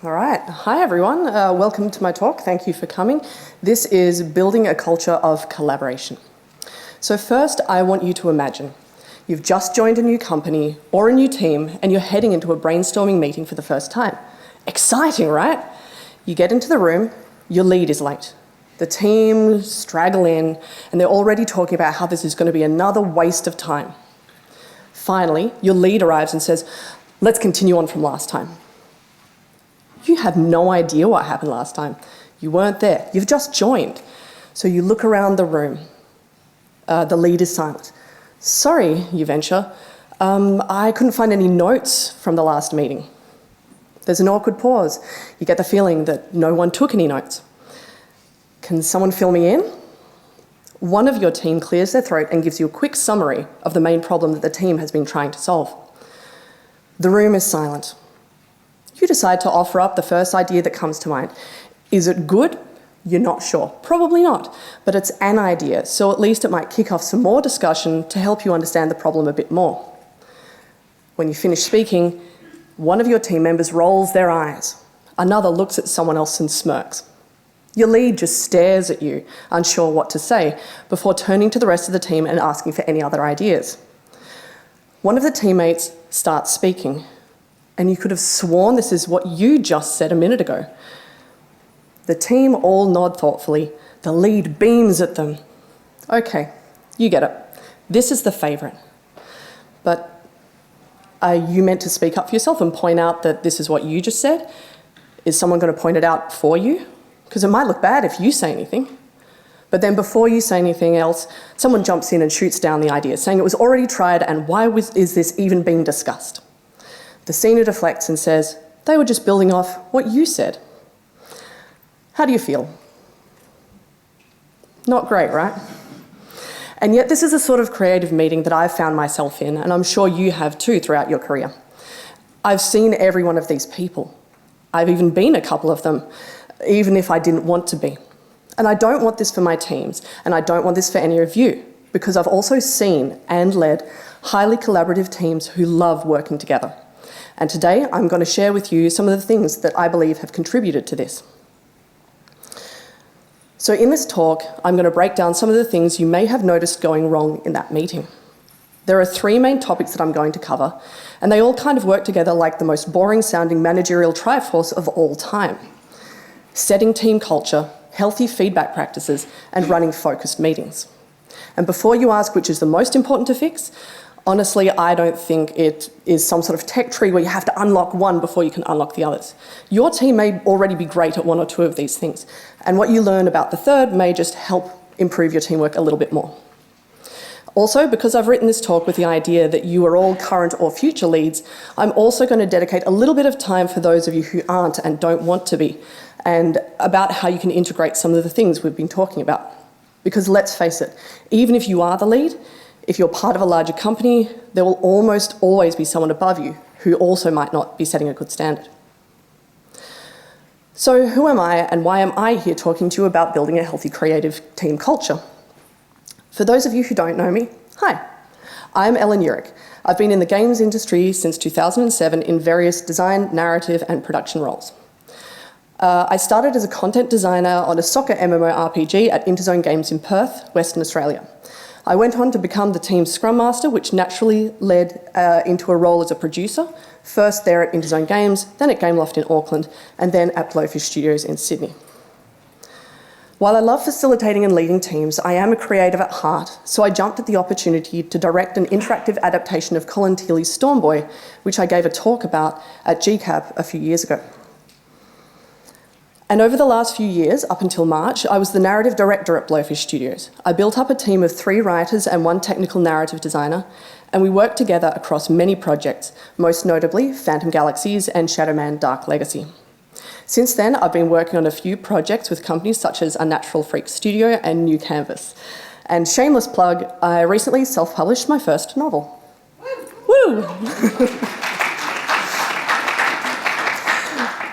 All right. Hi, everyone. Welcome to my talk. Thank you for coming. This is building a culture of collaboration. So first, I want you to imagine you've just joined a new company or a new team and you're heading into a brainstorming meeting for the first time. Exciting, right? You get into the room, your lead is late. The team straggle in and they're already talking about how this is going to be another waste of time. Finally, your lead arrives and says, let's continue on from last time. You have no idea what happened last time. You weren't there. You've just joined. So you look around the room. The lead is silent. Sorry, you venture. I couldn't find any notes from the last meeting. There's an awkward pause. You get the feeling that no one took any notes. Can someone fill me in? One of your team clears their throat and gives you a quick summary of the main problem that the team has been trying to solve. The room is silent. You decide to offer up the first idea that comes to mind. Is it good? You're not sure. Probably not, but it's an idea, so at least it might kick off some more discussion to help you understand the problem a bit more. When you finish speaking, one of your team members rolls their eyes. Another looks at someone else and smirks. Your lead just stares at you, unsure what to say, before turning to the rest of the team and asking for any other ideas. One of the teammates starts speaking, and you could have sworn this is what you just said a minute ago. The team all nod thoughtfully. The lead beams at them. Okay, you get it. This is the favourite. But are you meant to speak up for yourself and point out that this is what you just said? Is someone going to point it out for you? Because it might look bad if you say anything. But then before you say anything else, someone jumps in and shoots down the idea, saying it was already tried and why is this even being discussed? The senior deflects and says, they were just building off what you said. How do you feel? Not great, right? And yet this is the sort of creative meeting that I've found myself in, and I'm sure you have too throughout your career. I've seen every one of these people. I've even been a couple of them, even if I didn't want to be. And I don't want this for my teams, and I don't want this for any of you, because I've also seen and led highly collaborative teams who love working together. And today I'm going to share with you some of the things that I believe have contributed to this. So in this talk, I'm going to break down some of the things you may have noticed going wrong in that meeting. There are three main topics that I'm going to cover, and they all kind of work together like the most boring sounding managerial triforce of all time. Setting team culture, healthy feedback practices, and running focused meetings. And before you ask which is the most important to fix, honestly, I don't think it is some sort of tech tree where you have to unlock one before you can unlock the others. Your team may already be great at one or two of these things, and what you learn about the third may just help improve your teamwork a little bit more. Also, because I've written this talk with the idea that you are all current or future leads, I'm also going to dedicate a little bit of time for those of you who aren't and don't want to be, and about how you can integrate some of the things we've been talking about. Because let's face it, even if you are the lead, if you're part of a larger company, there will almost always be someone above you who also might not be setting a good standard. So who am I and why am I here talking to you about building a healthy creative team culture? For those of you who don't know me, hi, I'm Jurik. I've been in the games industry since 2007 in various design, narrative and production roles. I started as a content designer on a soccer MMORPG at Interzone Games in Perth, Western Australia. I went on to become the team's Scrum Master, which naturally led into a role as a producer, first there at Interzone Games, then at Gameloft in Auckland, and then at Blowfish Studios in Sydney. While I love facilitating and leading teams, I am a creative at heart, so I jumped at the opportunity to direct an interactive adaptation of Colin Teeley's Stormboy, which I gave a talk about at GCAP a few years ago. And over the last few years, up until March, I was the narrative director at Blowfish Studios. I built up a team of 3 writers and 1 technical narrative designer, and we worked together across many projects, most notably Phantom Galaxies and Shadowman Dark Legacy. Since then, I've been working on a few projects with companies such as Unnatural Freak Studio and New Canvas. And shameless plug, I recently self-published my first novel. Woo!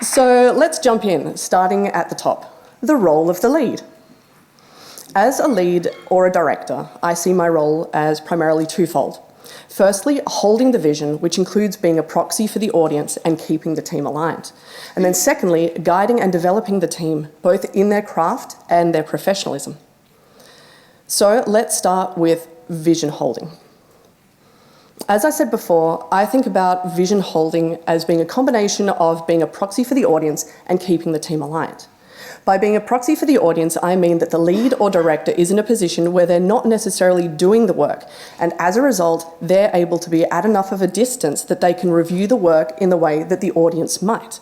So let's jump in, starting at the top. The role of the lead. As a lead or a director, I see my role as primarily twofold. Firstly, holding the vision, which includes being a proxy for the audience and keeping the team aligned. And then secondly, guiding and developing the team, both in their craft and their professionalism. So let's start with vision holding. As I said before, I think about vision holding as being a combination of being a proxy for the audience and keeping the team aligned. By being a proxy for the audience, I mean that the lead or director is in a position where they're not necessarily doing the work, and as a result, they're able to be at enough of a distance that they can review the work in the way that the audience might.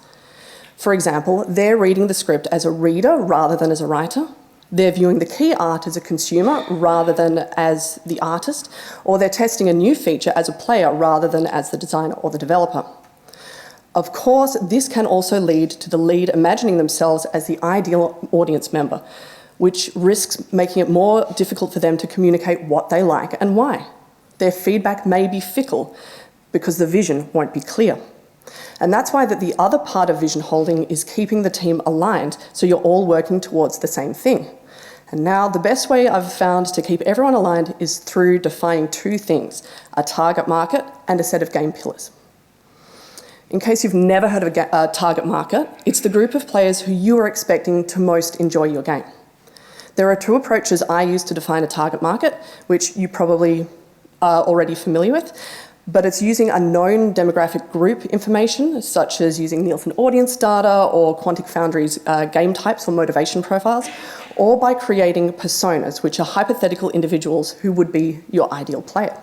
For example, they're reading the script as a reader rather than as a writer. They're viewing the key art as a consumer rather than as the artist, or they're testing a new feature as a player rather than as the designer or the developer. Of course, this can also lead to the lead imagining themselves as the ideal audience member, which risks making it more difficult for them to communicate what they like and why. Their feedback may be fickle because the vision won't be clear. And that's why the other part of vision holding is keeping the team aligned so you're all working towards the same thing. And now the best way I've found to keep everyone aligned is through defining two things: a target market and a set of game pillars. In case you've never heard of a target market, it's the group of players who you are expecting to most enjoy your game. There are two approaches I use to define a target market, which you probably are already familiar with, but it's using a known demographic group information, such as using Nielsen audience data or Quantic Foundry's game types or motivation profiles, or by creating personas, which are hypothetical individuals who would be your ideal player.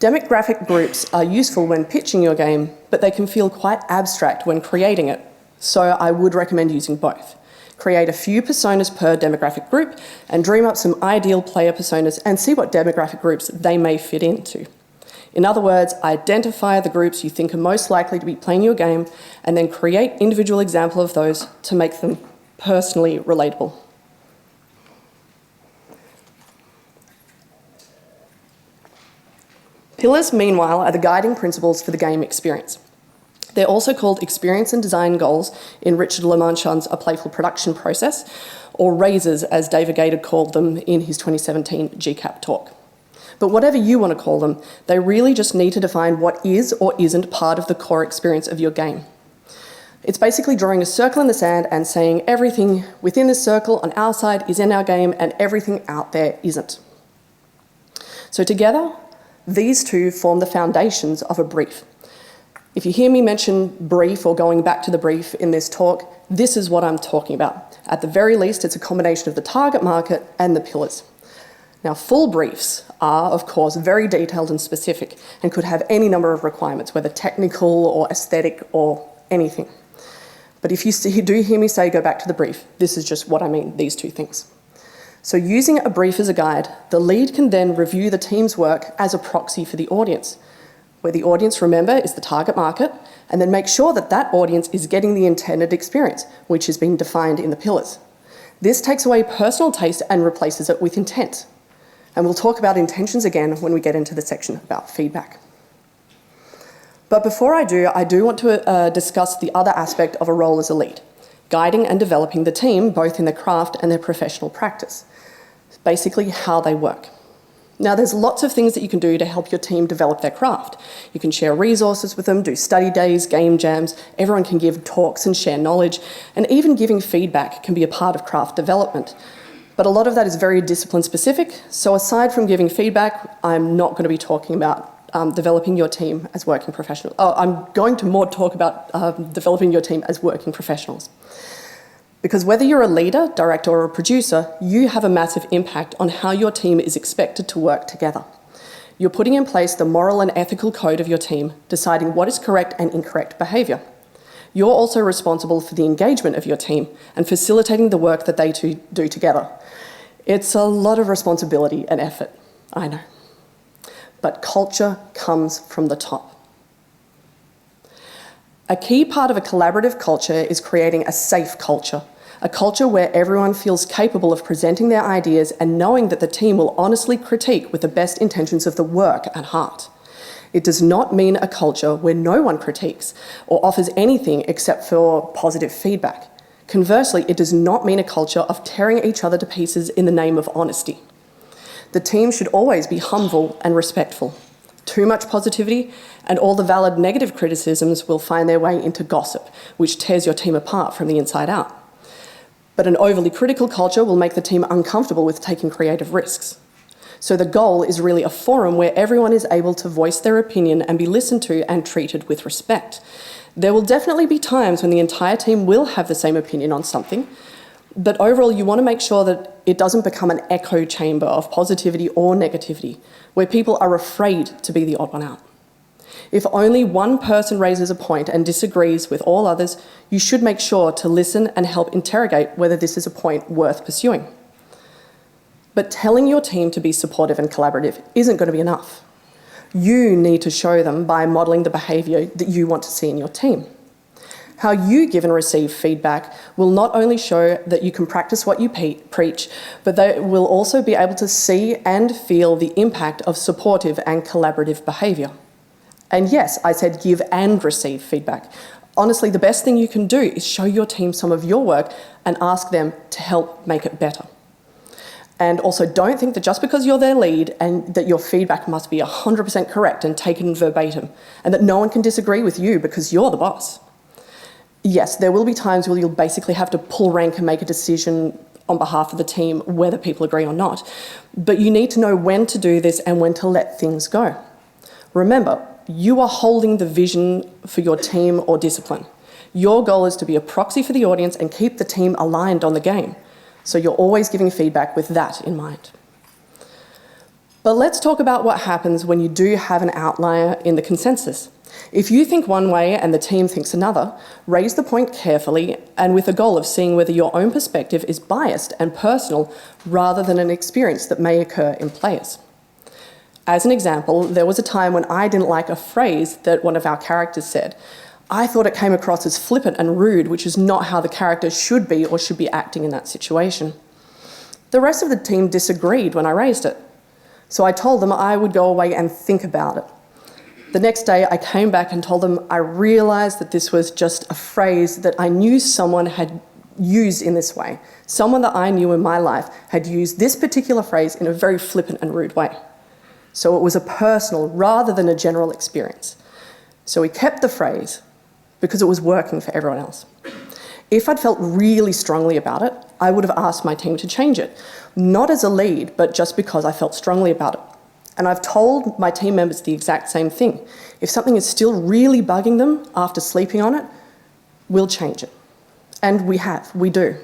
Demographic groups are useful when pitching your game, but they can feel quite abstract when creating it, so I would recommend using both. Create a few personas per demographic group and dream up some ideal player personas and see what demographic groups they may fit into. In other words, identify the groups you think are most likely to be playing your game and then create individual examples of those to make them personally relatable. Pillars, meanwhile, are the guiding principles for the game experience. They're also called experience and design goals in Richard Lemarchand's A Playful Production Process, or RAISES, as David Gator called them in his 2017 GCAP talk. But whatever you want to call them, they really just need to define what is or isn't part of the core experience of your game. It's basically drawing a circle in the sand and saying everything within this circle on our side is in our game and everything out there isn't. So together, these two form the foundations of a brief. If you hear me mention brief or going back to the brief in this talk, this is what I'm talking about. At the very least, it's a combination of the target market and the pillars. Now, full briefs are, of course, very detailed and specific and could have any number of requirements, whether technical or aesthetic or anything. But if you do hear me say go back to the brief, this is just what I mean, these two things. So using a brief as a guide, the lead can then review the team's work as a proxy for the audience, where the audience, remember, is the target market, and then make sure that that audience is getting the intended experience, which has been defined in the pillars. This takes away personal taste and replaces it with intent. And we'll talk about intentions again when we get into the section about feedback. But before I do want to discuss the other aspect of a role as a lead: guiding and developing the team, both in their craft and their professional practice. Basically, how they work. Now, there's lots of things that you can do to help your team develop their craft. You can share resources with them, do study days, game jams, everyone can give talks and share knowledge, and even giving feedback can be a part of craft development. But a lot of that is very discipline specific, so aside from giving feedback, I'm not going to be talking about developing your team as working professionals. I'm going to more talk about developing your team as working professionals. Because whether you're a leader, director, or a producer, you have a massive impact on how your team is expected to work together. You're putting in place the moral and ethical code of your team, deciding what is correct and incorrect behaviour. You're also responsible for the engagement of your team and facilitating the work that they two do together. It's a lot of responsibility and effort, I know. But culture comes from the top. A key part of a collaborative culture is creating a safe culture, a culture where everyone feels capable of presenting their ideas and knowing that the team will honestly critique with the best intentions of the work at heart. It does not mean a culture where no one critiques or offers anything except for positive feedback. Conversely, it does not mean a culture of tearing each other to pieces in the name of honesty. The team should always be humble and respectful. Too much positivity, and all the valid negative criticisms will find their way into gossip, which tears your team apart from the inside out. But an overly critical culture will make the team uncomfortable with taking creative risks. So the goal is really a forum where everyone is able to voice their opinion and be listened to and treated with respect. There will definitely be times when the entire team will have the same opinion on something, but overall you want to make sure that it doesn't become an echo chamber of positivity or negativity, where people are afraid to be the odd one out. If only one person raises a point and disagrees with all others, you should make sure to listen and help interrogate whether this is a point worth pursuing. But telling your team to be supportive and collaborative isn't going to be enough. You need to show them by modelling the behaviour that you want to see in your team. How you give and receive feedback will not only show that you can practice what you preach, but they will also be able to see and feel the impact of supportive and collaborative behaviour. And yes, I said give and receive feedback. Honestly, the best thing you can do is show your team some of your work and ask them to help make it better. And also don't think that just because you're their lead and that your feedback must be 100% correct and taken verbatim, and that no one can disagree with you because you're the boss. Yes, there will be times where you'll basically have to pull rank and make a decision on behalf of the team, whether people agree or not. But you need to know when to do this and when to let things go. Remember, you are holding the vision for your team or discipline. Your goal is to be a proxy for the audience and keep the team aligned on the game. So you're always giving feedback with that in mind. But let's talk about what happens when you do have an outlier in the consensus. If you think one way and the team thinks another, raise the point carefully and with a goal of seeing whether your own perspective is biased and personal rather than an experience that may occur in players. As an example, there was a time when I didn't like a phrase that one of our characters said. I thought it came across as flippant and rude, which is not how the character should be or should be acting in that situation. The rest of the team disagreed when I raised it. So I told them I would go away and think about it. The next day I came back and told them I realised that this was just a phrase that I knew someone had used in this way. Someone that I knew in my life had used this particular phrase in a very flippant and rude way. So it was a personal rather than a general experience. So we kept the phrase because it was working for everyone else. If I'd felt really strongly about it, I would have asked my team to change it, not as a lead, but just because I felt strongly about it. And I've told my team members the exact same thing. If something is still really bugging them after sleeping on it, we'll change it. And we do.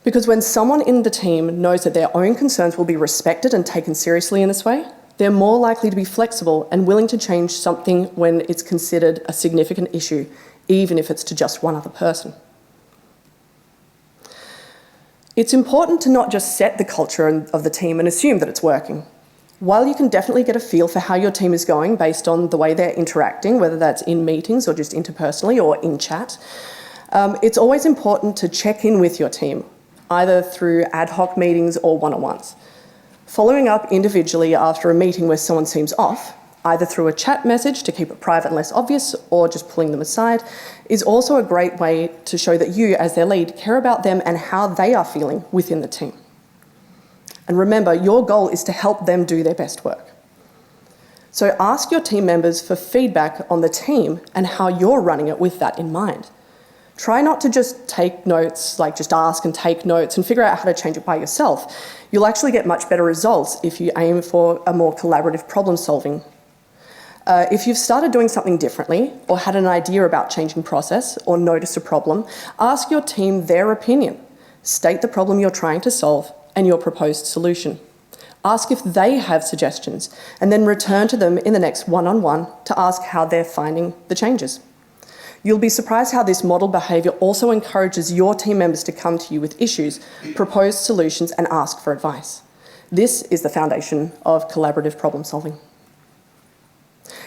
Because when someone in the team knows that their own concerns will be respected and taken seriously in this way, they're more likely to be flexible and willing to change something when it's considered a significant issue, even if it's to just one other person. It's important to not just set the culture of the team and assume that it's working. While you can definitely get a feel for how your team is going based on the way they're interacting, whether that's in meetings or just interpersonally or in chat, it's always important to check in with your team, either through ad hoc meetings or one-on-ones. Following up individually after a meeting where someone seems off, either through a chat message to keep it private and less obvious or just pulling them aside, is also a great way to show that you, as their lead, care about them and how they are feeling within the team. And remember, your goal is to help them do their best work. So ask your team members for feedback on the team and how you're running it with that in mind. Try not to just take notes, like just ask and take notes and figure out how to change it by yourself. You'll actually get much better results if you aim for a more collaborative problem solving. If you've started doing something differently or had an idea about changing process or noticed a problem, ask your team their opinion. State the problem you're trying to solve and your proposed solution. Ask if they have suggestions and then return to them in the next one-on-one to ask how they're finding the changes. You'll be surprised how this model behaviour also encourages your team members to come to you with issues, propose solutions and ask for advice. This is the foundation of collaborative problem solving.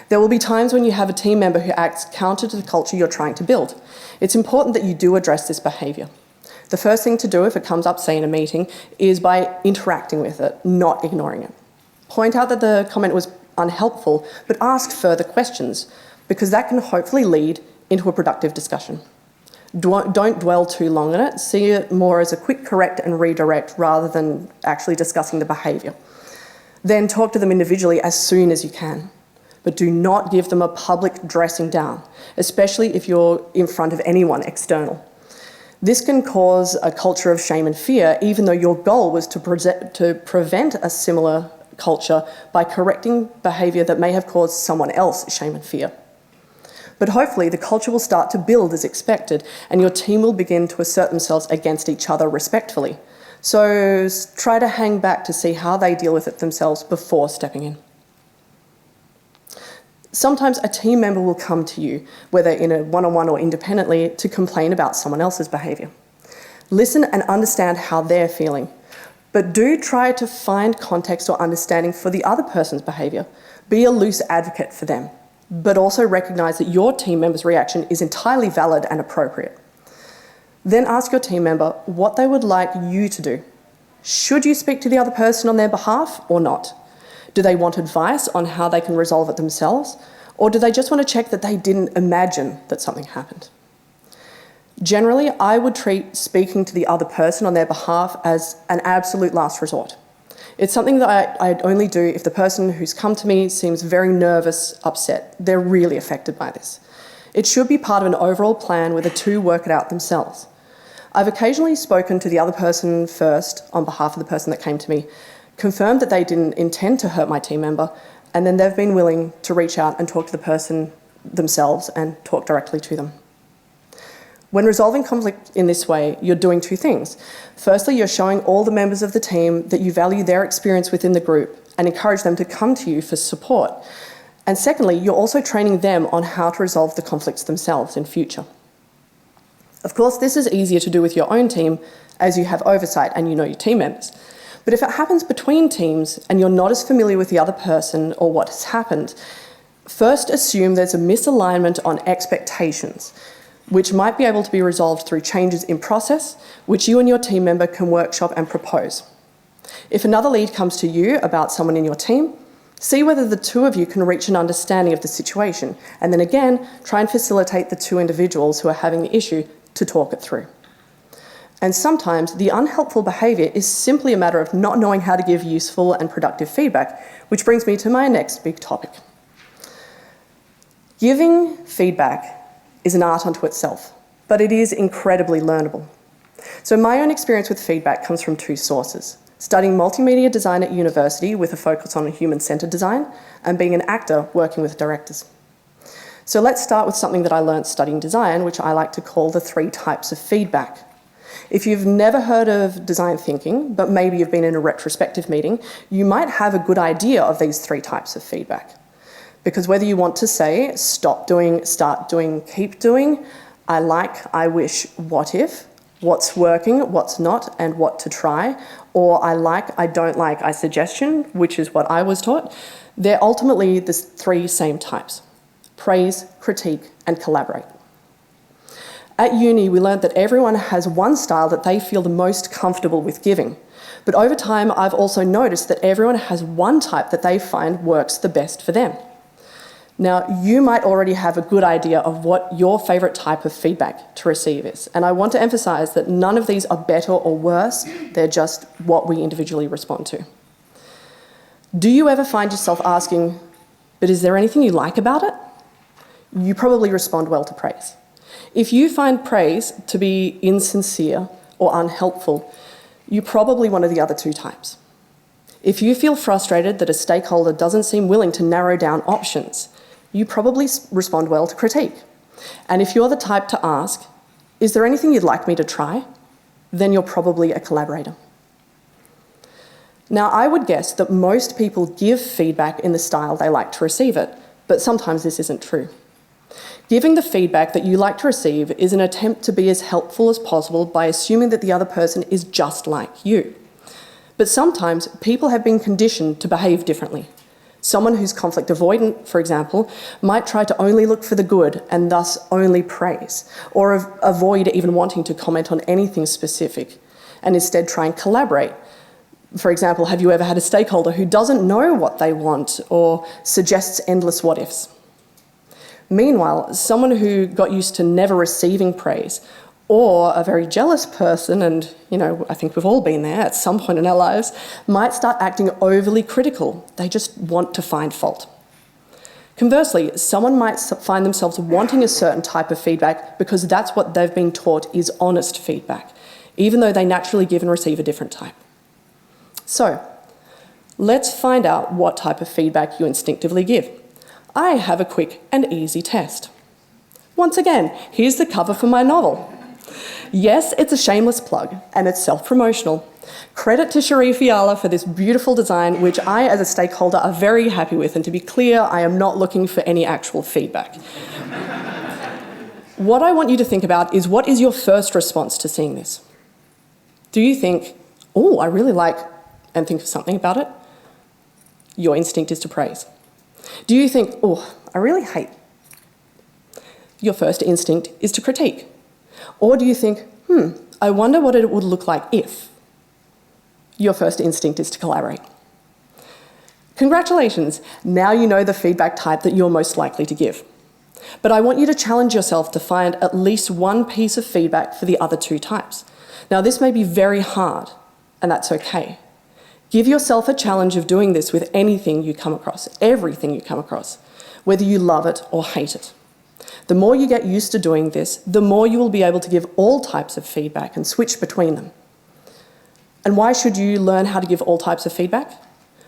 There will be times when you have a team member who acts counter to the culture you're trying to build. It's important that you do address this behaviour. The first thing to do if it comes up, say in a meeting, is by interacting with it, not ignoring it. Point out that the comment was unhelpful, but ask further questions, because that can hopefully lead into a productive discussion. Don't dwell too long on it. See it more as a quick correct and redirect rather than actually discussing the behaviour. Then talk to them individually as soon as you can. But do not give them a public dressing down, especially if you're in front of anyone external. This can cause a culture of shame and fear, even though your goal was to prevent a similar culture by correcting behaviour that may have caused someone else shame and fear. But hopefully the culture will start to build as expected, and your team will begin to assert themselves against each other respectfully. So try to hang back to see how they deal with it themselves before stepping in. Sometimes a team member will come to you, whether in a one-on-one or independently, to complain about someone else's behaviour. Listen and understand how they're feeling, but do try to find context or understanding for the other person's behaviour. Be a loose advocate for them, but also recognise that your team member's reaction is entirely valid and appropriate. Then ask your team member what they would like you to do. Should you speak to the other person on their behalf or not? Do they want advice on how they can resolve it themselves? Or do they just want to check that they didn't imagine that something happened? Generally, I would treat speaking to the other person on their behalf as an absolute last resort. It's something that I'd only do if the person who's come to me seems very nervous, upset. They're really affected by this. It should be part of an overall plan where the two work it out themselves. I've occasionally spoken to the other person first on behalf of the person that came to me, confirmed that they didn't intend to hurt my team member, and then they've been willing to reach out and talk to the person themselves and talk directly to them. When resolving conflict in this way, you're doing two things. Firstly, you're showing all the members of the team that you value their experience within the group and encourage them to come to you for support. And secondly, you're also training them on how to resolve the conflicts themselves in future. Of course, this is easier to do with your own team as you have oversight and you know your team members. But if it happens between teams and you're not as familiar with the other person or what has happened, first assume there's a misalignment on expectations, which might be able to be resolved through changes in process, which you and your team member can workshop and propose. If another lead comes to you about someone in your team, see whether the two of you can reach an understanding of the situation, and then again, try and facilitate the two individuals who are having the issue to talk it through. And sometimes the unhelpful behaviour is simply a matter of not knowing how to give useful and productive feedback, which brings me to my next big topic. Giving feedback is an art unto itself, but it is incredibly learnable. So my own experience with feedback comes from two sources: studying multimedia design at university with a focus on human-centred design, and being an actor working with directors. So let's start with something that I learned studying design, which I like to call the 3 types of feedback. If you've never heard of design thinking, but maybe you've been in a retrospective meeting, you might have a good idea of these 3 types of feedback. Because whether you want to say, stop doing, start doing, keep doing, I like, I wish, what if, what's working, what's not, and what to try, or I like, I don't like, I suggestion, which is what I was taught, they're ultimately the 3 same types: praise, critique, and collaborate. At uni, we learned that everyone has one style that they feel the most comfortable with giving. But over time, I've also noticed that everyone has one type that they find works the best for them. Now, you might already have a good idea of what your favourite type of feedback to receive is. And I want to emphasise that none of these are better or worse, they're just what we individually respond to. Do you ever find yourself asking, but is there anything you like about it? You probably respond well to praise. If you find praise to be insincere or unhelpful, you're probably one of the other 2 types. If you feel frustrated that a stakeholder doesn't seem willing to narrow down options, you probably respond well to critique. And if you're the type to ask, is there anything you'd like me to try? Then you're probably a collaborator. Now, I would guess that most people give feedback in the style they like to receive it, but sometimes this isn't true. Giving the feedback that you like to receive is an attempt to be as helpful as possible by assuming that the other person is just like you. But sometimes people have been conditioned to behave differently. Someone who's conflict avoidant, for example, might try to only look for the good and thus only praise, or avoid even wanting to comment on anything specific, and instead try and collaborate. For example, have you ever had a stakeholder who doesn't know what they want or suggests endless what-ifs? Meanwhile, someone who got used to never receiving praise Or a very jealous person, and I think we've all been there at some point in our lives, might start acting overly critical. They just want to find fault. Conversely, someone might find themselves wanting a certain type of feedback because that's what they've been taught is honest feedback, even though they naturally give and receive a different type. So, let's find out what type of feedback you instinctively give. I have a quick and easy test. Once again, here's the cover for my novel. Yes, it's a shameless plug, and it's self-promotional. Credit to Sharif Fiala for this beautiful design, which I, as a stakeholder, are very happy with. And to be clear, I am not looking for any actual feedback. What I want you to think about is, what is your first response to seeing this? Do you think, oh, I really like, and think of something about it? Your instinct is to praise. Do you think, oh, I really hate? Your first instinct is to critique. Or do you think, I wonder what it would look like if? Your first instinct is to collaborate. Congratulations, now you know the feedback type that you're most likely to give. But I want you to challenge yourself to find at least one piece of feedback for the other two types. Now, this may be very hard, and that's okay. Give yourself a challenge of doing this with anything you come across, everything you come across, whether you love it or hate it. The more you get used to doing this, the more you will be able to give all types of feedback and switch between them. And why should you learn how to give all types of feedback?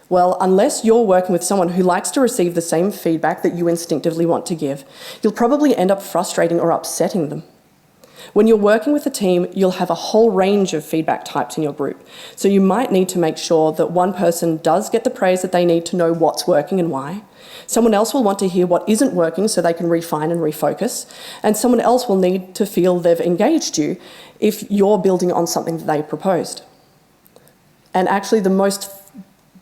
Well, unless you're working with someone who likes to receive the same feedback that you instinctively want to give, you'll probably end up frustrating or upsetting them. When you're working with a team, you'll have a whole range of feedback types in your group. So you might need to make sure that one person does get the praise that they need to know what's working and why. Someone else will want to hear what isn't working so they can refine and refocus. And someone else will need to feel they've engaged you if you're building on something that they proposed. And actually, the most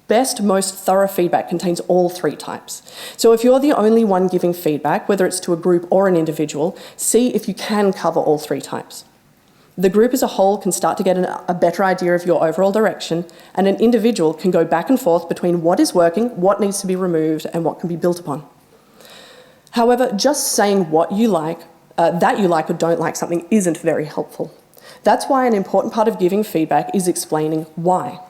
thorough feedback contains all three types. So if you're the only one giving feedback, whether it's to a group or an individual, see if you can cover all three types. The group as a whole can start to get a better idea of your overall direction, and an individual can go back and forth between what is working, what needs to be removed, and what can be built upon. However, just saying what you like, that you like or don't like something isn't very helpful. That's why an important part of giving feedback is explaining why.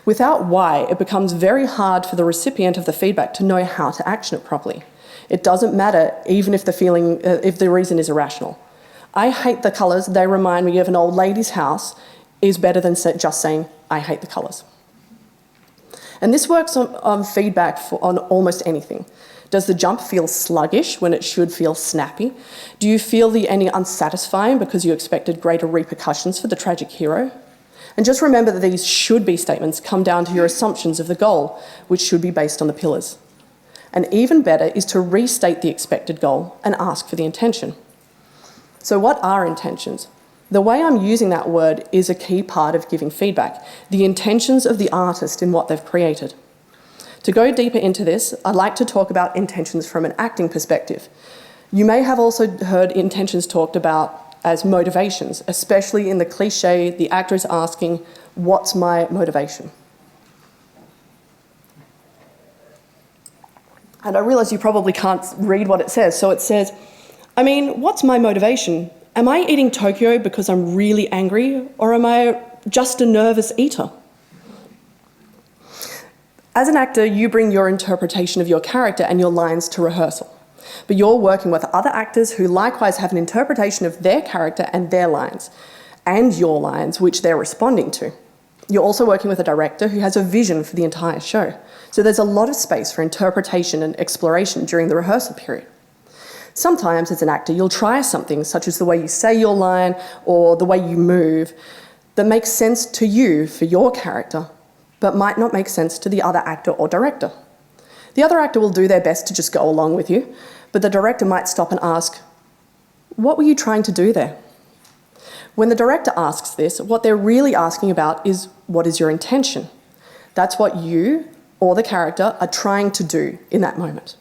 Without why, it becomes very hard for the recipient of the feedback to know how to action it properly. It doesn't matter even if the reason is irrational. I hate the colours, they remind me of an old lady's house, is better than just saying, I hate the colours. And this works on feedback on almost anything. Does the jump feel sluggish when it should feel snappy? Do you feel the ending unsatisfying because you expected greater repercussions for the tragic hero? And just remember that these should-be statements come down to your assumptions of the goal, which should be based on the pillars. And even better is to restate the expected goal and ask for the intention. So what are intentions? The way I'm using that word is a key part of giving feedback, the intentions of the artist in what they've created. To go deeper into this, I'd like to talk about intentions from an acting perspective. You may have also heard intentions talked about as motivations, especially in the cliche, the actor is asking, what's my motivation? And I realise you probably can't read what it says, so it says, what's my motivation? Am I eating Tokyo because I'm really angry, or am I just a nervous eater? As an actor, you bring your interpretation of your character and your lines to rehearsal. But you're working with other actors who likewise have an interpretation of their character and their lines, and your lines, which they're responding to. You're also working with a director who has a vision for the entire show. So there's a lot of space for interpretation and exploration during the rehearsal period. Sometimes, as an actor, you'll try something, such as the way you say your line or the way you move, that makes sense to you for your character, but might not make sense to the other actor or director. The other actor will do their best to just go along with you, but the director might stop and ask, what were you trying to do there? When the director asks this, what they're really asking about is, what is your intention? That's what you or the character are trying to do in that moment.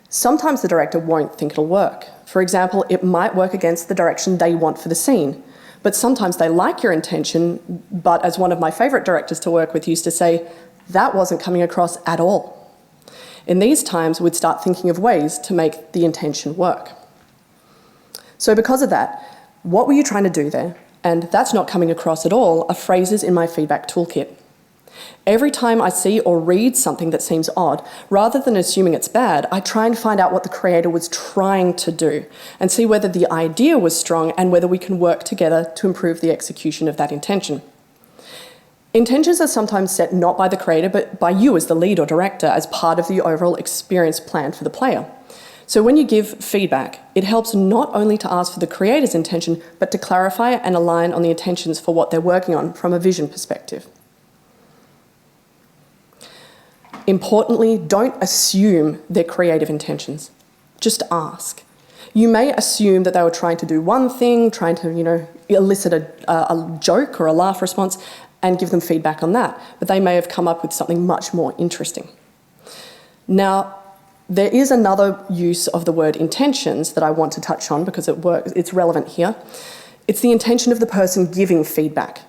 Sometimes the director won't think it'll work. For example, it might work against the direction they want for the scene, but sometimes they like your intention, but as one of my favourite directors to work with used to say, that wasn't coming across at all. In these times, we'd start thinking of ways to make the intention work. So because of that, What were you trying to do there? And that's not coming across at all are phrases in my feedback toolkit. Every time I see or read something that seems odd, rather than assuming it's bad, I try and find out what the creator was trying to do and see whether the idea was strong and whether we can work together to improve the execution of that intention. Intentions are sometimes set not by the creator, but by you as the lead or director as part of the overall experience plan for the player. So when you give feedback, it helps not only to ask for the creator's intention, but to clarify and align on the intentions for what they're working on from a vision perspective. Importantly, don't assume their creative intentions. Just ask. You may assume that they were trying to do one thing, trying to, elicit a joke or a laugh response, and give them feedback on that. But they may have come up with something much more interesting. Now, there is another use of the word intentions that I want to touch on because it's relevant here. It's the intention of the person giving feedback.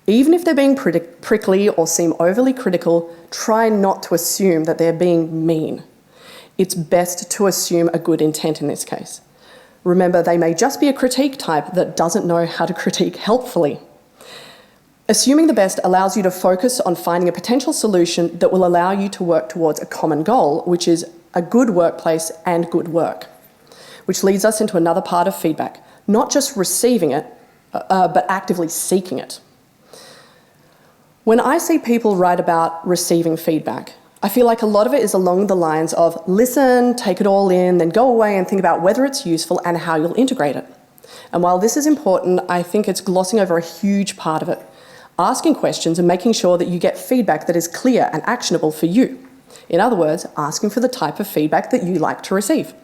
Even if they're being prickly or seem overly critical, try not to assume that they're being mean. It's best to assume a good intent in this case. Remember, they may just be a critique type that doesn't know how to critique helpfully. Assuming the best allows you to focus on finding a potential solution that will allow you to work towards a common goal, which is a good workplace and good work. Which leads us into another part of feedback, not just receiving it, but actively seeking it. When I see people write about receiving feedback, I feel like a lot of it is along the lines of listen, take it all in, then go away and think about whether it's useful and how you'll integrate it. And while this is important, I think it's glossing over a huge part of it. Asking questions and making sure that you get feedback that is clear and actionable for you. In other words, asking for the type of feedback that you like to receive.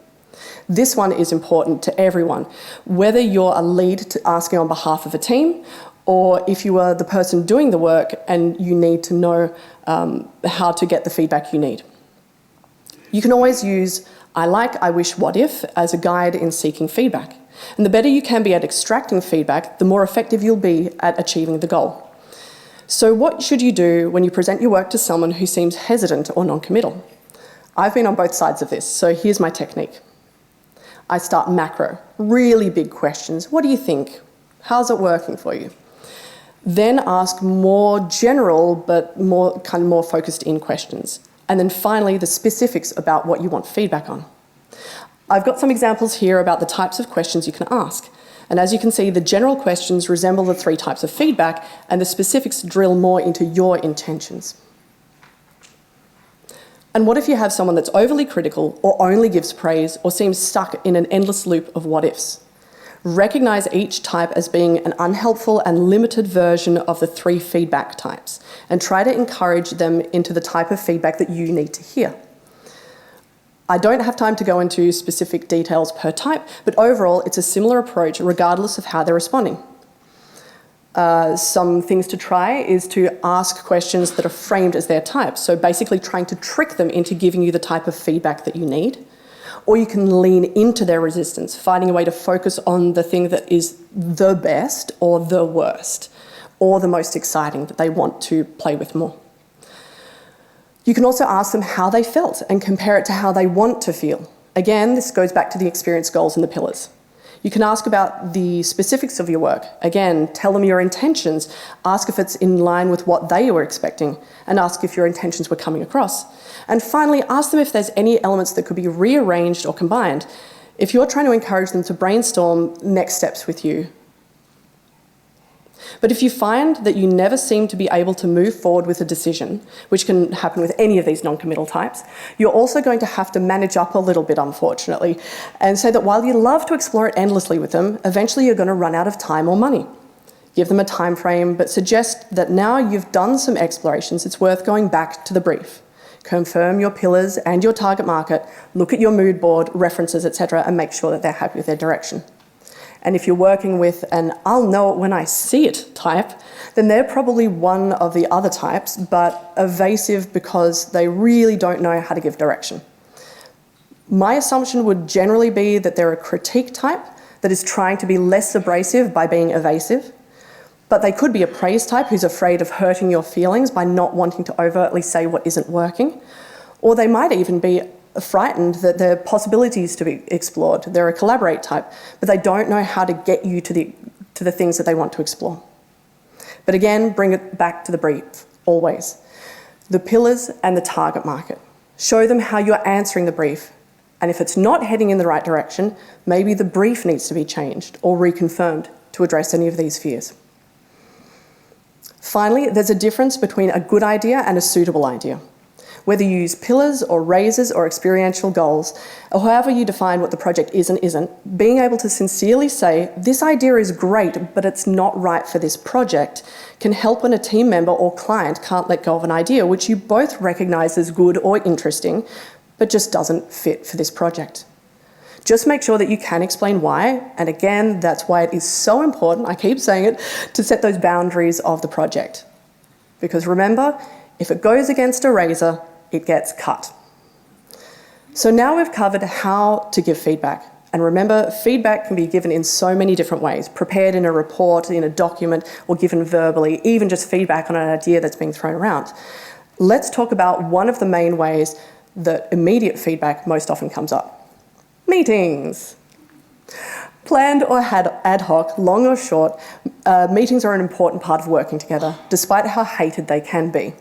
This one is important to everyone, whether you're a lead asking on behalf of a team, or if you are the person doing the work and you need to know how to get the feedback you need. You can always use I like, I wish, what if as a guide in seeking feedback. And the better you can be at extracting feedback, the more effective you'll be at achieving the goal. So what should you do when you present your work to someone who seems hesitant or non-committal? I've been on both sides of this, so here's my technique. I start macro, really big questions. What do you think? How's it working for you? Then ask more general but more focused in questions. And then finally, the specifics about what you want feedback on. I've got some examples here about the types of questions you can ask. And as you can see, the general questions resemble the 3 types of feedback, and the specifics drill more into your intentions. And what if you have someone that's overly critical or only gives praise or seems stuck in an endless loop of what-ifs? Recognise each type as being an unhelpful and limited version of the 3 feedback types, and try to encourage them into the type of feedback that you need to hear. I don't have time to go into specific details per type, but overall it's a similar approach regardless of how they're responding. Some things to try is to ask questions that are framed as their type, so basically trying to trick them into giving you the type of feedback that you need. Or you can lean into their resistance, finding a way to focus on the thing that is the best or the worst, or the most exciting that they want to play with more. You can also ask them how they felt and compare it to how they want to feel. Again, this goes back to the experience goals and the pillars. You can ask about the specifics of your work. Again, tell them your intentions, ask if it's in line with what they were expecting, and ask if your intentions were coming across. And finally, ask them if there's any elements that could be rearranged or combined. If you're trying to encourage them to brainstorm next steps with you. But if you find that you never seem to be able to move forward with a decision, which can happen with any of these non-committal types, you're also going to have to manage up a little bit, unfortunately, and say that while you love to explore it endlessly with them, eventually you're going to run out of time or money. Give them a time frame, but suggest that now you've done some explorations, it's worth going back to the brief. Confirm your pillars and your target market, look at your mood board, references, etc., and make sure that they're happy with their direction. And if you're working with an I'll know it when I see it type, then they're probably one of the other types, but evasive because they really don't know how to give direction. My assumption would generally be that they're a critique type that is trying to be less abrasive by being evasive, but they could be a praise type who's afraid of hurting your feelings by not wanting to overtly say what isn't working, or they might even be frightened that there are possibilities to be explored. They're a collaborate type, but they don't know how to get you to the things that they want to explore. But again, bring it back to the brief, always. The pillars and the target market. Show them how you're answering the brief. And if it's not heading in the right direction, maybe the brief needs to be changed or reconfirmed to address any of these fears. Finally, there's a difference between a good idea and a suitable idea. Whether you use pillars or raises or experiential goals, or however you define what the project is and isn't, being able to sincerely say, this idea is great, but it's not right for this project, can help when a team member or client can't let go of an idea which you both recognise as good or interesting, but just doesn't fit for this project. Just make sure that you can explain why, and again, that's why it is so important, I keep saying it, to set those boundaries of the project. Because remember, if it goes against a razor, it gets cut. So now we've covered how to give feedback. And remember, feedback can be given in so many different ways, prepared in a report, in a document, or given verbally, even just feedback on an idea that's being thrown around. Let's talk about one of the main ways that immediate feedback most often comes up. Meetings. Planned or ad hoc, long or short, meetings are an important part of working together, despite how hated they can be.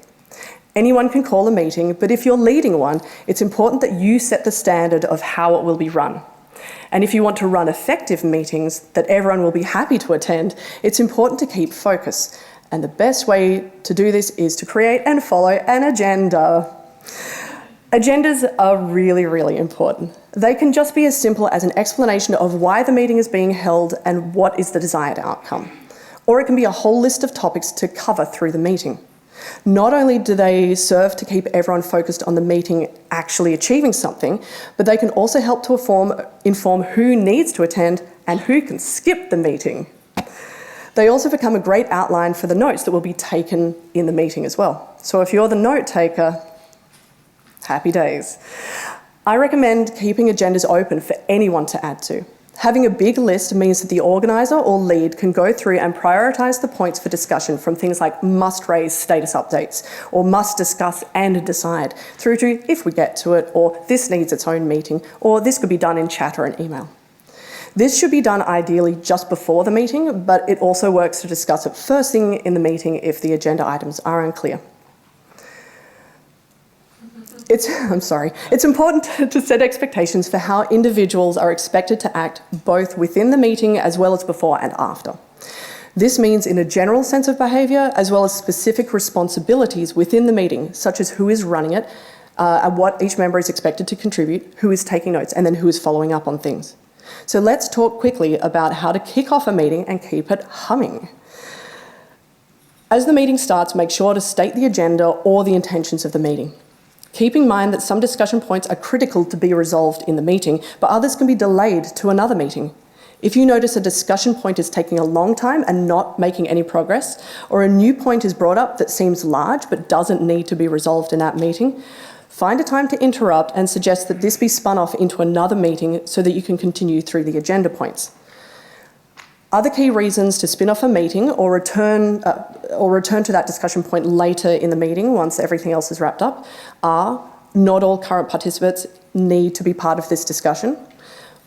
Anyone can call a meeting, but if you're leading one, it's important that you set the standard of how it will be run. And if you want to run effective meetings that everyone will be happy to attend, it's important to keep focus. And the best way to do this is to create and follow an agenda. Agendas are really, really important. They can just be as simple as an explanation of why the meeting is being held and what is the desired outcome. Or it can be a whole list of topics to cover through the meeting. Not only do they serve to keep everyone focused on the meeting actually achieving something, but they can also help to inform who needs to attend and who can skip the meeting. They also become a great outline for the notes that will be taken in the meeting as well. So if you're the note taker, happy days. I recommend keeping agendas open for anyone to add to. Having a big list means that the organiser or lead can go through and prioritise the points for discussion from things like must raise status updates or must discuss and decide through to if we get to it or this needs its own meeting or this could be done in chat or an email. This should be done ideally just before the meeting, but it also works to discuss it first thing in the meeting if the agenda items are unclear. It's important to set expectations for how individuals are expected to act both within the meeting as well as before and after. This means in a general sense of behaviour as well as specific responsibilities within the meeting, such as who is running it, and what each member is expected to contribute, who is taking notes, and then who is following up on things. So let's talk quickly about how to kick off a meeting and keep it humming. As the meeting starts, make sure to state the agenda or the intentions of the meeting. Keep in mind that some discussion points are critical to be resolved in the meeting, but others can be delayed to another meeting. If you notice a discussion point is taking a long time and not making any progress, or a new point is brought up that seems large but doesn't need to be resolved in that meeting, find a time to interrupt and suggest that this be spun off into another meeting so that you can continue through the agenda points. Other key reasons to spin off a meeting or return to that discussion point later in the meeting once everything else is wrapped up are not all current participants need to be part of this discussion,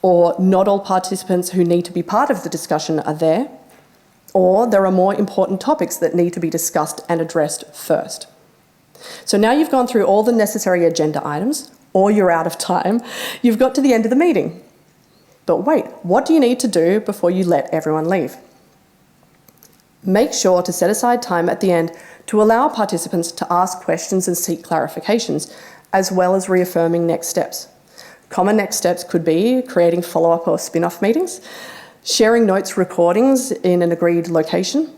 or not all participants who need to be part of the discussion are there, or there are more important topics that need to be discussed and addressed first. So now you've gone through all the necessary agenda items, or you're out of time, you've got to the end of the meeting. But wait, what do you need to do before you let everyone leave? Make sure to set aside time at the end to allow participants to ask questions and seek clarifications, as well as reaffirming next steps. Common next steps could be creating follow-up or spin-off meetings, sharing notes recordings in an agreed location,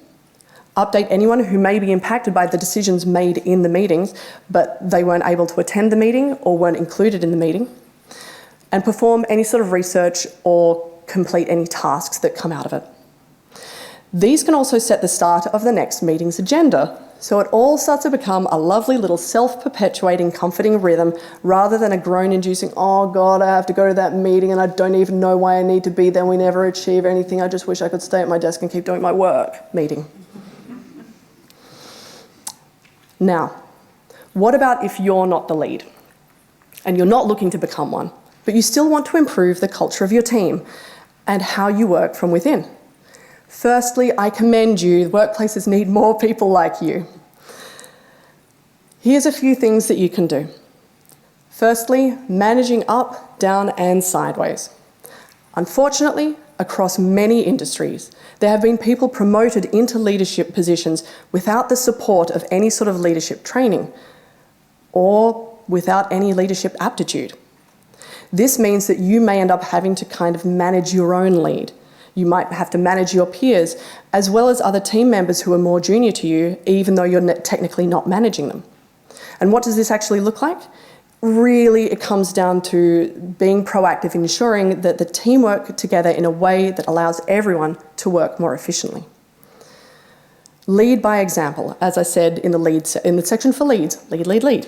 update anyone who may be impacted by the decisions made in the meetings, but they weren't able to attend the meeting or weren't included in the meeting, and perform any sort of research or complete any tasks that come out of it. These can also set the start of the next meeting's agenda, so it all starts to become a lovely little self-perpetuating, comforting rhythm rather than a groan-inducing, oh God, I have to go to that meeting and I don't even know why I need to be there, we never achieve anything, I just wish I could stay at my desk and keep doing my work meeting. Now, what about if you're not the lead? and you're not looking to become one, but you still want to improve the culture of your team and how you work from within. Firstly, I commend you. Workplaces need more people like you. Here's a few things that you can do. Firstly, managing up, down, and sideways. Unfortunately, across many industries, there have been people promoted into leadership positions without the support of any sort of leadership training or without any leadership aptitude. This means that you may end up having to kind of manage your own lead. You might have to manage your peers, as well as other team members who are more junior to you, even though you're technically not managing them. And what does this actually look like? Really, it comes down to being proactive in ensuring that the team work together in a way that allows everyone to work more efficiently. Lead by example, as I said in the section for leads, lead.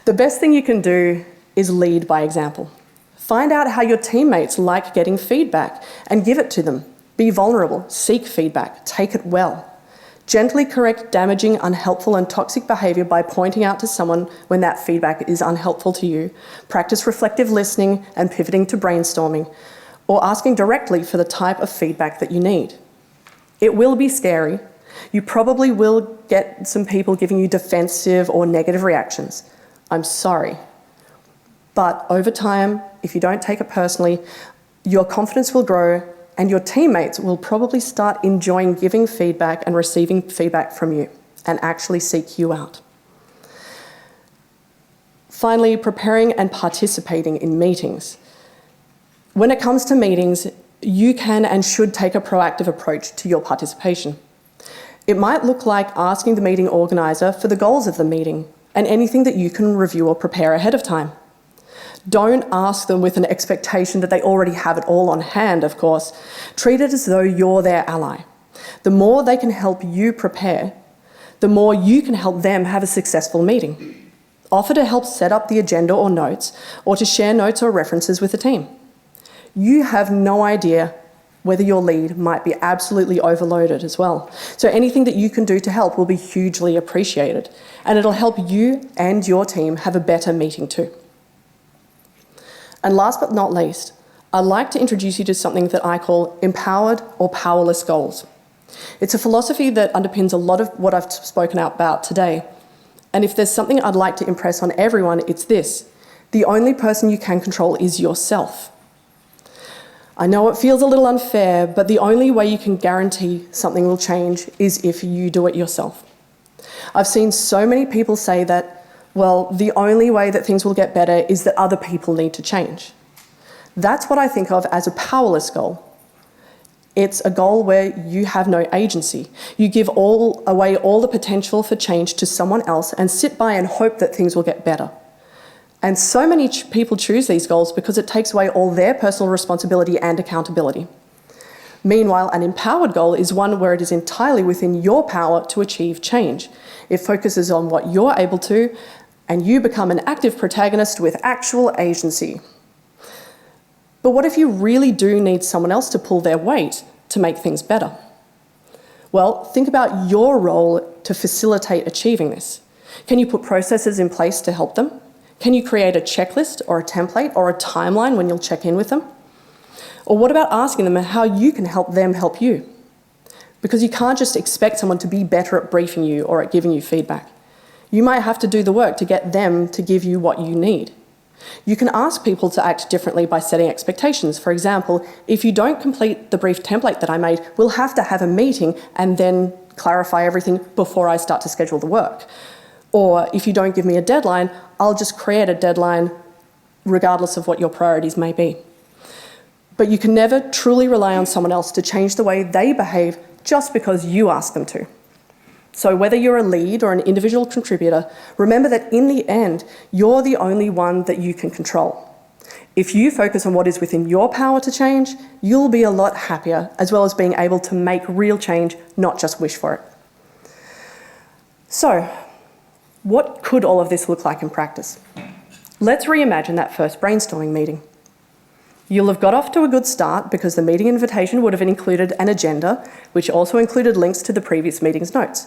The best thing you can do is lead by example. Find out how your teammates like getting feedback and give it to them. Be vulnerable, seek feedback, take it well. Gently correct damaging, unhelpful and toxic behaviour by pointing out to someone when that feedback is unhelpful to you. Practice reflective listening and pivoting to brainstorming, or asking directly for the type of feedback that you need. It will be scary. You probably will get some people giving you defensive or negative reactions. I'm sorry. But over time, if you don't take it personally, your confidence will grow and your teammates will probably start enjoying giving feedback and receiving feedback from you and actually seek you out. Finally, preparing and participating in meetings. When it comes to meetings, you can and should take a proactive approach to your participation. It might look like asking the meeting organiser for the goals of the meeting and anything that you can review or prepare ahead of time. Don't ask them with an expectation that they already have it all on hand, of course. Treat it as though you're their ally. The more they can help you prepare, the more you can help them have a successful meeting. Offer to help set up the agenda or notes, or to share notes or references with the team. You have no idea whether your lead might be absolutely overloaded as well. So anything that you can do to help will be hugely appreciated, and it'll help you and your team have a better meeting too. And last but not least, I'd like to introduce you to something that I call empowered or powerless goals. It's a philosophy that underpins a lot of what I've spoken about today. And if there's something I'd like to impress on everyone, it's this: the only person you can control is yourself. I know it feels a little unfair, but the only way you can guarantee something will change is if you do it yourself. I've seen so many people say that, well, the only way that things will get better is that other people need to change. That's what I think of as a powerless goal. It's a goal where you have no agency. You give away all the potential for change to someone else and sit by and hope that things will get better. And so many people choose these goals because it takes away all their personal responsibility and accountability. Meanwhile, an empowered goal is one where it is entirely within your power to achieve change. It focuses on what you're able to, and you become an active protagonist with actual agency. But what if you really do need someone else to pull their weight to make things better? Well, think about your role to facilitate achieving this. Can you put processes in place to help them? Can you create a checklist or a template or a timeline when you'll check in with them? Or what about asking them how you can help them help you? Because you can't just expect someone to be better at briefing you or at giving you feedback. You might have to do the work to get them to give you what you need. You can ask people to act differently by setting expectations. For example, if you don't complete the brief template that I made, we'll have to have a meeting and then clarify everything before I start to schedule the work. Or if you don't give me a deadline, I'll just create a deadline regardless of what your priorities may be. But you can never truly rely on someone else to change the way they behave just because you ask them to. So whether you're a lead or an individual contributor, remember that in the end, you're the only one that you can control. If you focus on what is within your power to change, you'll be a lot happier, as well as being able to make real change, not just wish for it. So, what could all of this look like in practice? Let's reimagine that first brainstorming meeting. You'll have got off to a good start because the meeting invitation would have included an agenda, which also included links to the previous meeting's notes.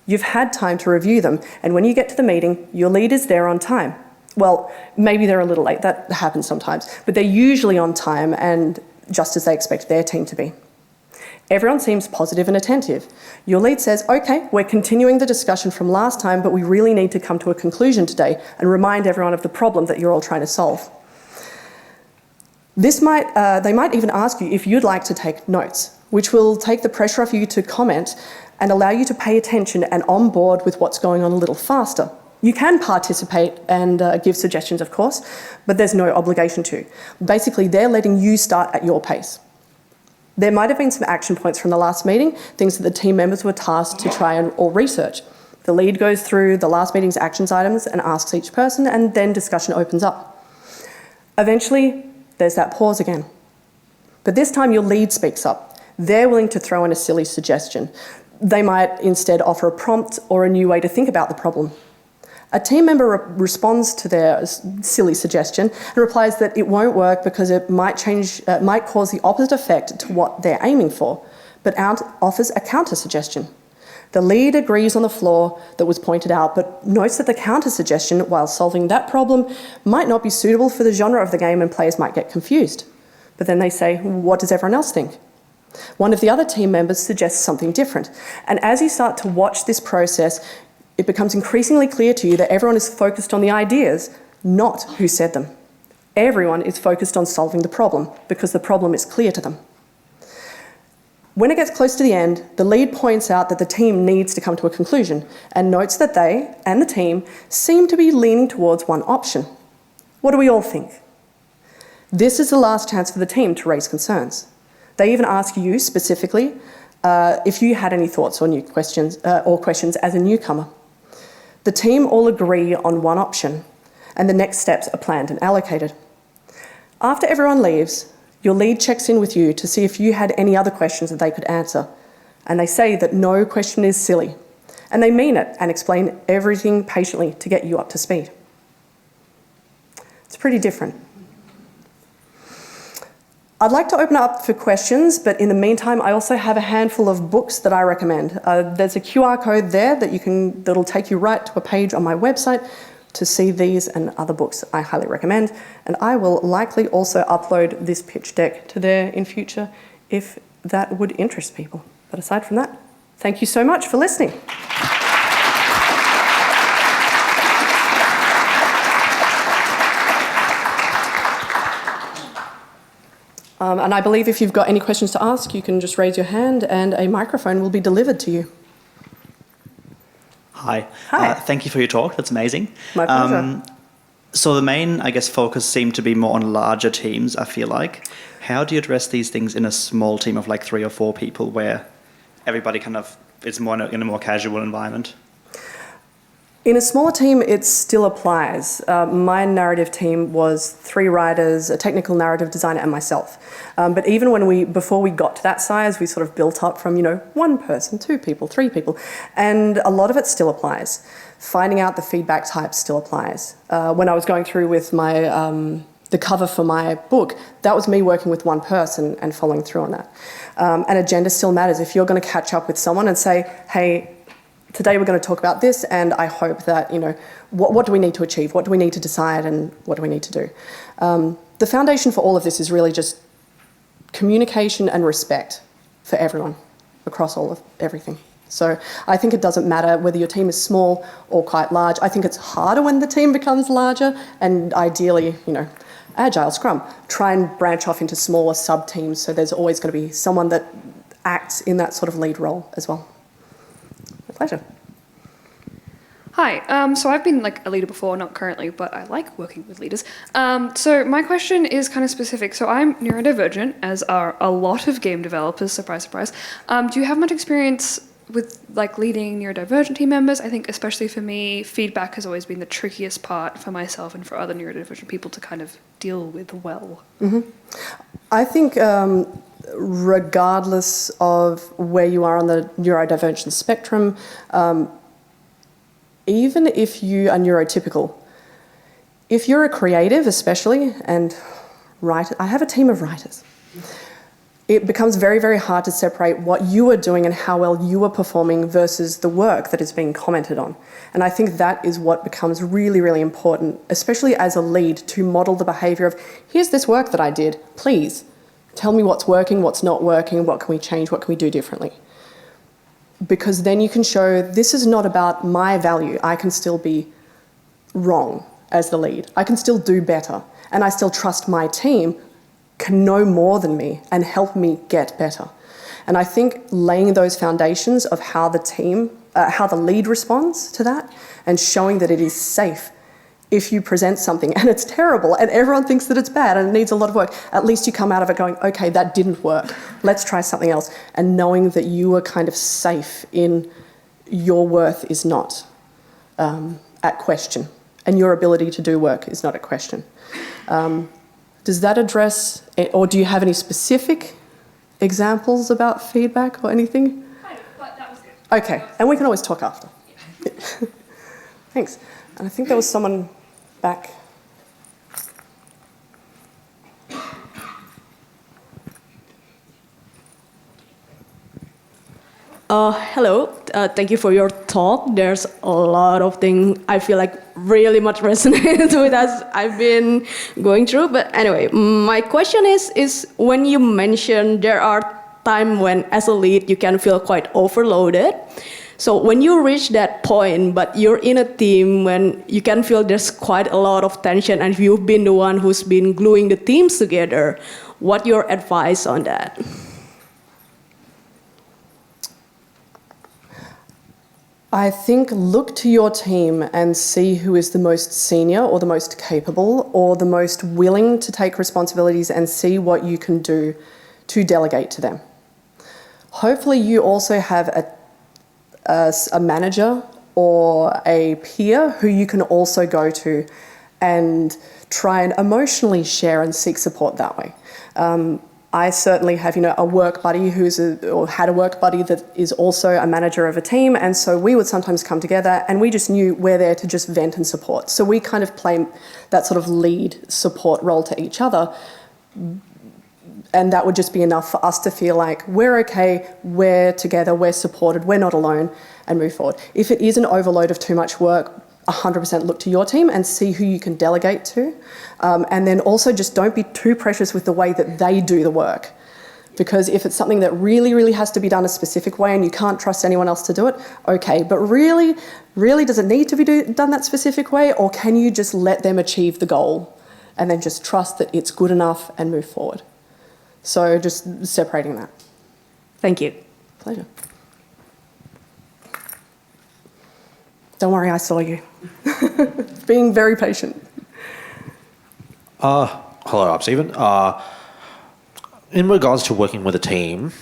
You've had time to review them, and when you get to the meeting, your lead is there on time. Well, maybe they're a little late, that happens sometimes, but they're usually on time and just as they expect their team to be. Everyone seems positive and attentive. Your lead says, okay, we're continuing the discussion from last time, but we really need to come to a conclusion today and remind everyone of the problem that you're all trying to solve. They might even ask you if you'd like to take notes, which will take the pressure off you to comment and allow you to pay attention and on board with what's going on a little faster. You can participate and give suggestions, of course, but there's no obligation to. Basically, they're letting you start at your pace. There might have been some action points from the last meeting, things that the team members were tasked to try or research. The lead goes through the last meeting's actions items and asks each person, and then discussion opens up. Eventually, there's that pause again. But this time your lead speaks up. They're willing to throw in a silly suggestion. They might instead offer a prompt or a new way to think about the problem. A team member responds to their silly suggestion and replies that it won't work because it might cause the opposite effect to what they're aiming for, but offers a counter-suggestion. The lead agrees on the flaw that was pointed out, but notes that the counter-suggestion, while solving that problem, might not be suitable for the genre of the game and players might get confused. But then they say, what does everyone else think? One of the other team members suggests something different, and as you start to watch this process, it becomes increasingly clear to you that everyone is focused on the ideas, not who said them. Everyone is focused on solving the problem because the problem is clear to them. When it gets close to the end, the lead points out that the team needs to come to a conclusion and notes that they and the team seem to be leaning towards one option. What do we all think? This is the last chance for the team to raise concerns. They even ask you specifically if you had any thoughts or questions as a newcomer. The team all agree on one option, and the next steps are planned and allocated. After everyone leaves, your lead checks in with you to see if you had any other questions that they could answer, and they say that no question is silly, and they mean it and explain everything patiently to get you up to speed. It's pretty different. I'd like to open up for questions, but in the meantime, I also have a handful of books that I recommend. There's a QR code there that'll take you right to a page on my website to see these and other books I highly recommend. And I will likely also upload this pitch deck to there in future if that would interest people. But aside from that, thank you so much for listening. And I believe if you've got any questions to ask, you can just raise your hand and a microphone will be delivered to you. Hi. Hi. Thank you for your talk. That's amazing. My pleasure. So the main, focus seemed to be more on larger teams, I feel like. How do you address these things in a small team of like 3 or 4 people where everybody is more in a more casual environment? In a smaller team, it still applies. My narrative team was 3 writers, a technical narrative designer, and myself. But even before we got to that size, we sort of built up from, 1 person, 2 people, 3 people, and a lot of it still applies. Finding out the feedback type still applies. When I was going through with my the cover for my book, that was me working with 1 person and following through on that. And agenda still matters. If you're going to catch up with someone and say, hey, today we're going to talk about this, and I hope that, what do we need to achieve? What do we need to decide, and what do we need to do? The foundation for all of this is really just communication and respect for everyone across everything. So I think it doesn't matter whether your team is small or quite large. I think it's harder when the team becomes larger, and ideally, Agile, Scrum, try and branch off into smaller sub-teams, so there's always going to be someone that acts in that sort of lead role as well. Pleasure. Hi, so I've been a leader before, not currently, but I like working with leaders. So my question is kind of specific. So I'm neurodivergent, as are a lot of game developers, surprise, surprise. Do you have much experience with leading neurodivergent team members? I think especially for me, feedback has always been the trickiest part for myself and for other neurodivergent people to kind of deal with well. Mm-hmm. I think regardless of where you are on the neurodivergent spectrum, even if you are neurotypical, if you're a creative especially, and I have a team of writers, it becomes very, very hard to separate what you are doing and how well you are performing versus the work that is being commented on. And I think that is what becomes really, really important, especially as a lead, to model the behaviour of, here's this work that I did, please tell me what's working, what's not working, what can we change, what can we do differently. Because then you can show this is not about my value. I can still be wrong as the lead. I can still do better. And I still trust my team can know more than me and help me get better. And I think laying those foundations of how the team, how the lead responds to that, and showing that it is safe if you present something and it's terrible and everyone thinks that it's bad and it needs a lot of work, at least you come out of it going, okay, that didn't work, let's try something else. And knowing that you are kind of safe in your worth is not at question, and your ability to do work is not at question. Does that address, or do you have any specific examples about feedback or anything? Kind of, but that was good. Okay, and we can always talk after. Yeah. Thanks. And I think there was someone back. Hello, thank you for your talk. There's a lot of things I feel like really much resonate with as I've been going through. But anyway, my question is when you mentioned there are times when as a lead you can feel quite overloaded. So when you reach that point, but you're in a team when you can feel there's quite a lot of tension and you've been the one who's been gluing the teams together, what your advice on that? I think look to your team and see who is the most senior or the most capable or the most willing to take responsibilities, and see what you can do to delegate to them. Hopefully you also have a manager or a peer who you can also go to and try and emotionally share and seek support that way. I certainly have, a work buddy or had a work buddy that is also a manager of a team, and so we would sometimes come together and we just knew we're there to just vent and support. So we kind of play that sort of lead support role to each other, and that would just be enough for us to feel like we're okay, we're together, we're supported, we're not alone, and move forward. If it is an overload of too much work, 100% look to your team and see who you can delegate to. And then also just don't be too precious with the way that they do the work. Because if it's something that really, really has to be done a specific way and you can't trust anyone else to do it, okay. But really, really does it need to be done that specific way, or can you just let them achieve the goal and then just trust that it's good enough and move forward? So just separating that. Thank you. Pleasure. Don't worry, I saw you. Being very patient. Hello, I'm Stephen. In regards to working with a team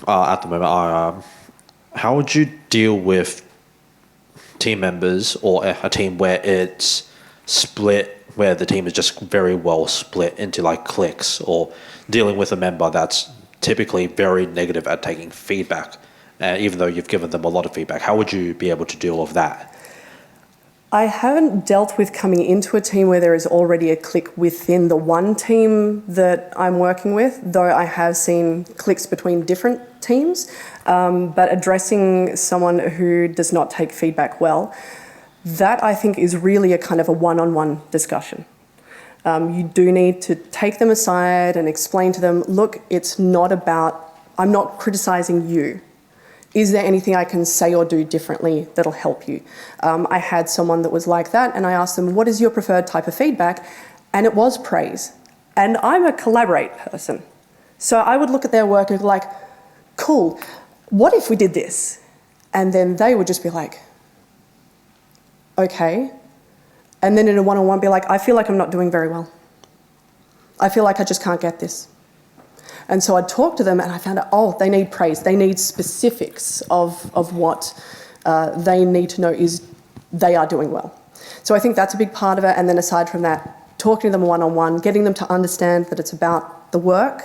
at the moment, how would you deal with team members or a team where it's split, where the team is just very well split into like cliques, or dealing with a member that's typically very negative at taking feedback, even though you've given them a lot of feedback? How would you be able to deal with that? I haven't dealt with coming into a team where there is already a clique within the one team that I'm working with, though I have seen cliques between different teams. But addressing someone who does not take feedback well, that I think is really a kind of a one-on-one discussion. You do need to take them aside and explain to them, look, it's not about, I'm not criticising you. Is there anything I can say or do differently that'll help you? I had someone that was like that, and I asked them, what is your preferred type of feedback? And it was praise. And I'm a collaborate person. So I would look at their work and be like, cool, what if we did this? And then they would just be like, okay. And then in a one-on-one be like, I feel like I'm not doing very well. I feel like I just can't get this. And so I'd talk to them and I found out, oh, they need praise. They need specifics of what they need to know is they are doing well. So I think that's a big part of it. And then aside from that, talking to them one-on-one, getting them to understand that it's about the work,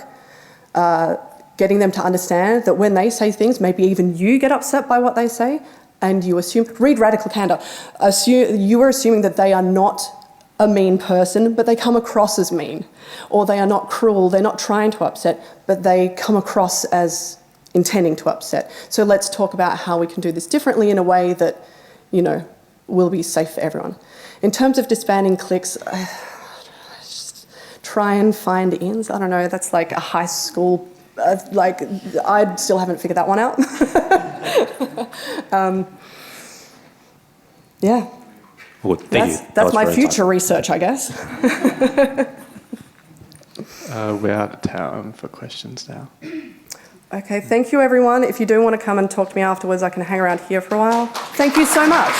getting them to understand that when they say things, maybe even you get upset by what they say, and you assume, read Radical Candor, you are assuming that they are not a mean person, but they come across as mean. Or they are not cruel, they're not trying to upset, but they come across as intending to upset. So let's talk about how we can do this differently in a way that, will be safe for everyone. In terms of disbanding cliques, just try and find ins. I don't know, that's like a high school, I still haven't figured that one out. Yeah. Well, thank you. That's my future research, I guess. We're out of town for questions now. Okay, thank you everyone. If you do want to come and talk to me afterwards, I can hang around here for a while. Thank you so much.